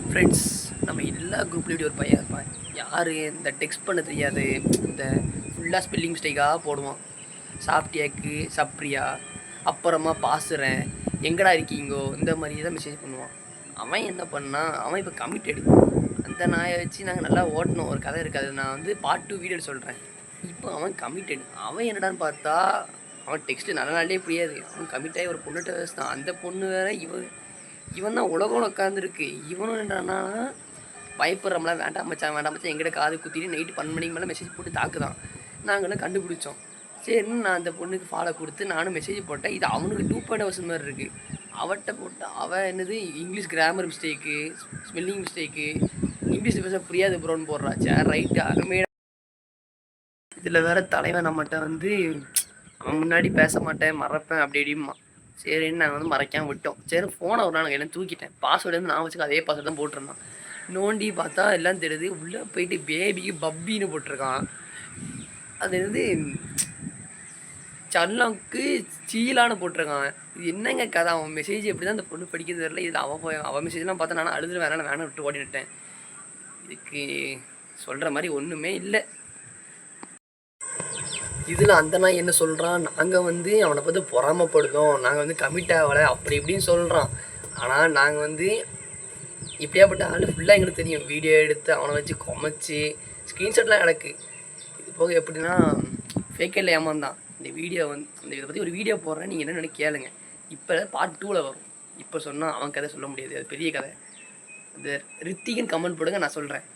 Friends, நம்ம எல்லா குரூப்லேயும் இப்படி ஒரு பையன் இருப்பான். யார் இந்த டெக்ஸ்ட் பண்ண தெரியாது, இந்த ஃபுல்லாக ஸ்பெல்லிங் மிஸ்டேக்காக போடுவான். சாப்பிட்டியாக்கு சப்ரியா, அப்புறமா பாசுறேன், எங்கடா இருக்கீங்கோ, இந்த மாதிரி தான் மெசேஜ் பண்ணுவான். அவன் என்ன பண்ணான், அவன் இப்போ கமிட்டடு. அந்த நாயை வச்சு நாங்கள் நல்லா ஓட்டணும். ஒரு கதை இருக்காது, நான் வந்து பார்ட் 2 வீடியோ சொல்கிறேன். இப்போ அவன் கமிட்டடு. அவன் என்னடான்னு பார்த்தா, அவன் டெக்ஸ்ட்டு நல்ல நாளே புரியாது. அவன் கமிட்டாகி ஒரு பொண்ணுகிட்ட பேசினான். அந்த பொண்ணு வேற இவன் தான் உலகம் உட்காந்துருக்கு. இவனும் என்னன்னா பயப்படுறோம்லாம், வேண்டாம் மச்சான் எங்கிட்ட காது குத்திட்டு நைட்டு 12 மணிக்கு மேலே மெசேஜ் போட்டு தாக்குதான். நாங்களும் கண்டுபிடிச்சோம். சரின்னு நான் அந்த பொண்ணுக்கு ஃபாலோ கொடுத்து நானும் மெசேஜ் போட்டேன். இது அவனுக்கு 2 வருஷம் மாதிரி இருக்குது. அவட்ட போட்டு அவள் என்னது English grammar mistake, spelling mistake, English பேச புரியாது ப்ரோன்னு போடுறா. சரி ரைட்டு, அருமையாக. இதில் வேற தலைவன் நம்மகிட்ட வந்து அவன் முன்னாடி பேச மாட்டேன், மறப்பேன் அப்படி இப்படிமா. சரின்னு நாங்கள் வந்து மறைக்காமல் விட்டோம். சரி ஃபோனை ஒரு நாள் எல்லாம் தூக்கிட்டேன். பாஸ்வேர்டு வந்து நான் வச்சுக்க அதே பாஸ்வேர்டு தான் போட்டிருந்தான். நோண்டி பார்த்தா எல்லாம் தெரியுது. உள்ளே போயிட்டு பேபிக்கு பப்பின்னு போட்டிருக்கான். அது வந்து சல்லாவுக்கு சீலான்னு போட்டிருக்கான். இது என்னங்க கதை? அவன் மெசேஜ் எப்படி தான் அந்த பொண்ணு படிக்கிறது தெரியல. இதில் அவன் மெசேஜ்லாம் பார்த்தா நான் அழுதுட்டு வேணாம் விட்டு ஓடிட்டேன். இதுக்கு சொல்கிற மாதிரி ஒன்றுமே இல்லை. இதில் அந்த நாய் என்ன சொல்கிறான், நாங்கள் வந்து அவனை பார்த்து பொறாமப்படுதோம், நாங்கள் வந்து கமிட் ஆகலை அப்படி இப்படின்னு சொல்கிறான். ஆனால் நாங்கள் வந்து இப்படியாப்பட்ட ஆள் ஃபுல்லாக எங்களுக்கு தெரியும். வீடியோ எடுத்து அவனை வச்சு கொமைச்சி ஸ்க்ரீன்ஷாட்லாம் எனக்கு. இது போக எப்படின்னா ஃபேக்கெல்லாம் ஏமாந்தான். இந்த வீடியோ வந்து அந்த இதை பற்றி ஒரு வீடியோ போடுறேன், நீங்கள் என்ன கேளுங்க. இப்போ பார்ட் 2ல் வரும். இப்போ சொன்னால் அவன் கதை சொல்ல முடியாது, அது பெரிய கதை. இந்த ரித்திகன் கமெண்ட் போடுங்க, நான் சொல்கிறேன்.